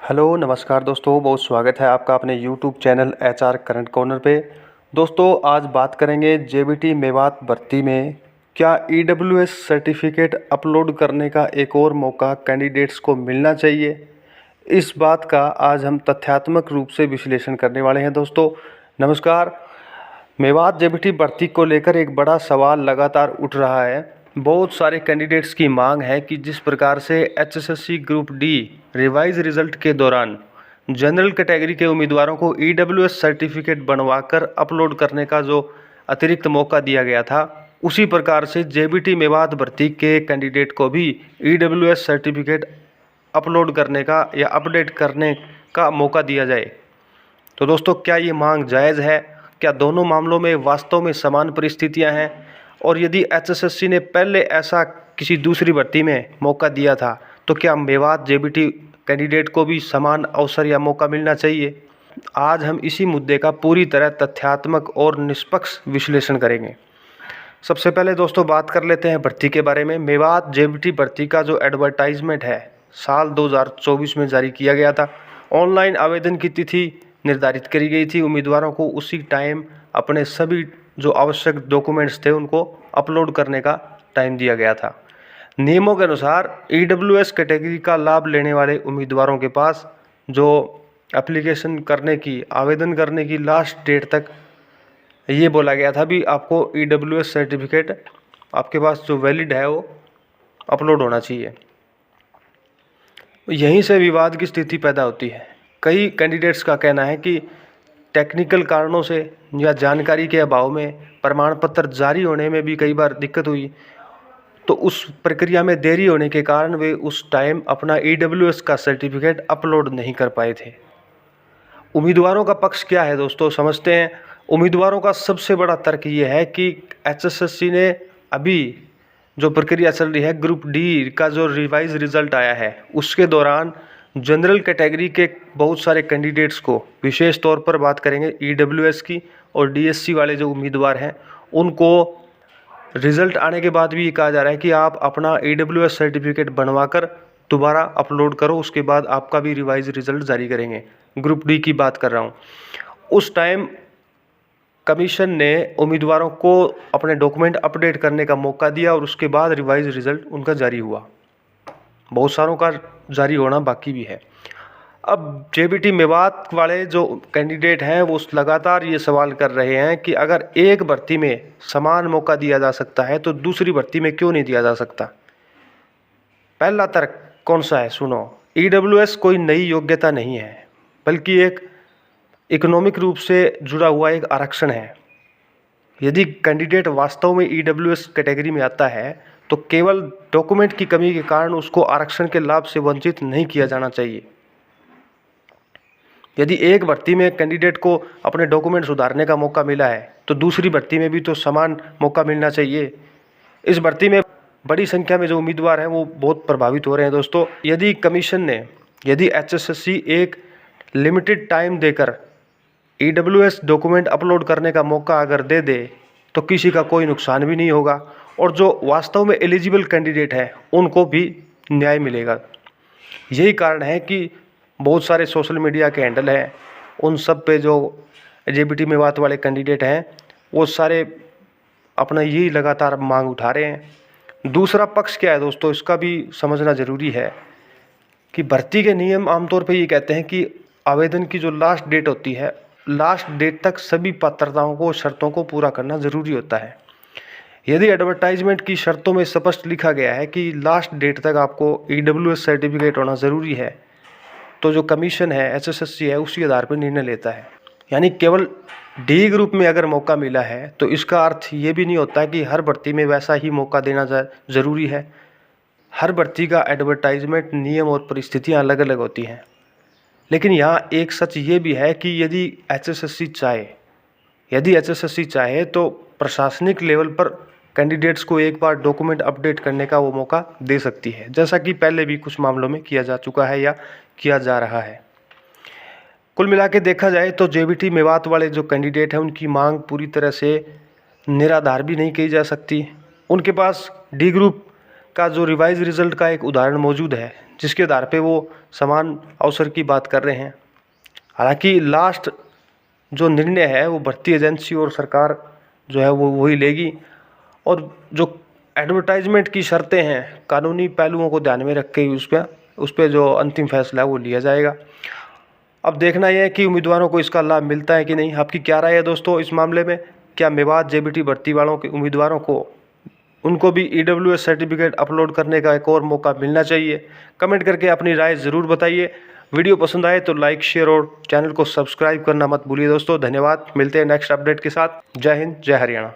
Hello नमस्कार दोस्तों, बहुत स्वागत है आपका अपने YouTube channel HR current corner पे। दोस्तों आज बात करेंगे जेबीटी मेवात भर्ती में क्या ईडब्ल्यूएस सर्टिफिकेट अपलोड करने का एक और मौका कैंडिडेट्स को मिलना चाहिए। इस बात का आज हम तथ्यात्मक रूप से विश्लेषण करने वाले हैं। दोस्तों नमस्कार। मेवात जेबीटी भर्ती को लेकर एक बड़ा सवाल लगातार उठ रहा है। बहुत सारे कैंडिडेट्स की मांग है कि जिस प्रकार से HSSC group D revise result के दौरान जनरल कैटेगरी के उम्मीदवारों को ईडब्ल्यूएस सर्टिफिकेट बनवाकर अपलोड करने का जो अतिरिक्त मौका दिया गया था, उसी प्रकार से जेबीटी मेवात भर्ती के कैंडिडेट को भी ईडब्ल्यूएस सर्टिफिकेट अपलोड करने का या अपडेट करने का मौका दिया जाए। तो दोस्तों क्या ये मांग जायज़ है? क्या दोनों मामलों में वास्तव में समान परिस्थितियां हैं? और यदि एचएसएससी ने पहले ऐसा किसी दूसरी भर्ती में मौका दिया था तो क्या मेवात जेबीटी कैंडिडेट को भी समान अवसर या मौका मिलना चाहिए? आज हम इसी मुद्दे का पूरी तरह तथ्यात्मक और निष्पक्ष विश्लेषण करेंगे। सबसे पहले दोस्तों बात कर लेते हैं भर्ती के बारे में। मेवात जेबीटी भर्ती का जो एडवर्टाइजमेंट है साल 2024 में जारी किया गया था। ऑनलाइन आवेदन की तिथि निर्धारित करी गई थी। उम्मीदवारों को उसी टाइम अपने सभी जो आवश्यक डॉक्यूमेंट्स थे उनको अपलोड करने का टाइम दिया गया था। नियमों के अनुसार ईडब्ल्यूएस कैटेगरी का लाभ लेने वाले उम्मीदवारों के पास जो एप्लीकेशन करने की आवेदन करने की लास्ट डेट तक ये बोला गया था भी आपको ईडब्ल्यूएस सर्टिफिकेट आपके पास जो वैलिड है वो अपलोड होना चाहिए। यहीं से विवाद की स्थिति पैदा होती है। कई कैंडिडेट्स का कहना है कि टेक्निकल कारणों से या जानकारी के अभाव में प्रमाण पत्र जारी होने में भी कई बार दिक्कत हुई, तो उस प्रक्रिया में देरी होने के कारण वे उस टाइम अपना ईडब्ल्यूएस का सर्टिफिकेट अपलोड नहीं कर पाए थे। उम्मीदवारों का पक्ष क्या है दोस्तों, समझते हैं। उम्मीदवारों का सबसे बड़ा तर्क ये है कि एचएसएससी ने अभी जो प्रक्रिया चल रही है ग्रुप डी का जो रिवाइज रिजल्ट आया है उसके दौरान जनरल कैटेगरी के बहुत सारे कैंडिडेट्स को, विशेष तौर पर बात करेंगे ईडब्ल्यूएस की और डीएससी वाले जो उम्मीदवार हैं, उनको रिज़ल्ट आने के बाद भी ये कहा जा रहा है कि आप अपना ईडब्ल्यूएस सर्टिफिकेट बनवाकर दोबारा अपलोड करो, उसके बाद आपका भी रिवाइज रिजल्ट जारी करेंगे। ग्रुप डी की बात कर रहा हूँ। उस टाइम कमीशन ने उम्मीदवारों को अपने डॉक्यूमेंट अपडेट करने का मौका दिया और उसके बाद रिवाइज रिजल्ट उनका जारी हुआ। बहुत सारों का जारी होना बाकी भी है। अब जेबीटी मेवात वाले जो कैंडिडेट हैं वो लगातार ये सवाल कर रहे हैं कि अगर एक भर्ती में समान मौका दिया जा सकता है तो दूसरी भर्ती में क्यों नहीं दिया जा सकता। पहला तर्क कौन सा है, सुनो। ईडब्ल्यूएस कोई नई योग्यता नहीं है, बल्कि एक इकोनॉमिक रूप से जुड़ा हुआ एक आरक्षण है। यदि कैंडिडेट वास्तव में ईडब्ल्यूएस कैटेगरी में आता है तो केवल डॉक्यूमेंट की कमी के कारण उसको आरक्षण के लाभ से वंचित नहीं किया जाना चाहिए। यदि एक भर्ती में कैंडिडेट को अपने डॉक्यूमेंट सुधारने का मौका मिला है तो दूसरी भर्ती में भी तो समान मौका मिलना चाहिए। इस भर्ती में बड़ी संख्या में जो उम्मीदवार हैं वो बहुत प्रभावित हो रहे हैं दोस्तों। यदि एचएसएससी एक लिमिटेड टाइम देकर ईडब्ल्यूएस डॉक्यूमेंट अपलोड करने का मौका अगर दे दे तो किसी का कोई नुकसान भी नहीं होगा और जो वास्तव में एलिजिबल कैंडिडेट हैं उनको भी न्याय मिलेगा। यही कारण है कि बहुत सारे सोशल मीडिया के हैंडल हैं, उन सब पे जो जेबीटी मेवात वाले कैंडिडेट हैं वो सारे अपना यही लगातार मांग उठा रहे हैं। दूसरा पक्ष क्या है दोस्तों, इसका भी समझना ज़रूरी है कि भर्ती के नियम आमतौर पे ये कहते हैं कि आवेदन की जो लास्ट डेट होती है, लास्ट डेट तक सभी पात्रताओं को, शर्तों को पूरा करना ज़रूरी होता है। यदि एडवर्टाइजमेंट की शर्तों में स्पष्ट लिखा गया है कि लास्ट डेट तक आपको ईडब्ल्यूएस सर्टिफिकेट होना ज़रूरी है, तो जो कमीशन है, एचएसएससी है, उसी आधार पर निर्णय लेता है। यानी केवल डी ग्रुप में अगर मौका मिला है तो इसका अर्थ ये भी नहीं होता कि हर भर्ती में वैसा ही मौका देना ज़रूरी है। हर भर्ती का एडवर्टाइजमेंट, नियम और परिस्थितियाँ अलग अलग होती हैं। लेकिन यहाँ एक सच ये भी है कि यदि एचएसएससी चाहे तो प्रशासनिक लेवल पर कैंडिडेट्स को एक बार डॉक्यूमेंट अपडेट करने का वो मौका दे सकती है, जैसा कि पहले भी कुछ मामलों में किया जा चुका है या किया जा रहा है। कुल मिला के देखा जाए तो जेबीटी मेवात वाले जो कैंडिडेट हैं उनकी मांग पूरी तरह से निराधार भी नहीं कही जा सकती। उनके पास डी ग्रुप का जो रिवाइज रिजल्ट का एक उदाहरण मौजूद है, जिसके आधार पे वो समान अवसर की बात कर रहे हैं। हालांकि लास्ट जो निर्णय है वो भर्ती एजेंसी और सरकार जो है वो वही लेगी, और जो एडवर्टाइजमेंट की शर्तें हैं, कानूनी पहलुओं को ध्यान में रख के उस पर जो अंतिम फैसला है वो लिया जाएगा। अब देखना यह है कि उम्मीदवारों को इसका लाभ मिलता है कि नहीं। आपकी क्या राय है दोस्तों इस मामले में? क्या मेवात जेबीटी भर्ती वालों के उम्मीदवारों को उनको भी ईडब्ल्यूएस सर्टिफिकेट अपलोड करने का एक और मौका मिलना चाहिए? कमेंट करके अपनी राय ज़रूर बताइए। वीडियो पसंद आए तो लाइक, शेयर और चैनल को सब्सक्राइब करना मत भूलिए दोस्तों। धन्यवाद। मिलते हैं नेक्स्ट अपडेट के साथ। जय हिंद, जय हरियाणा।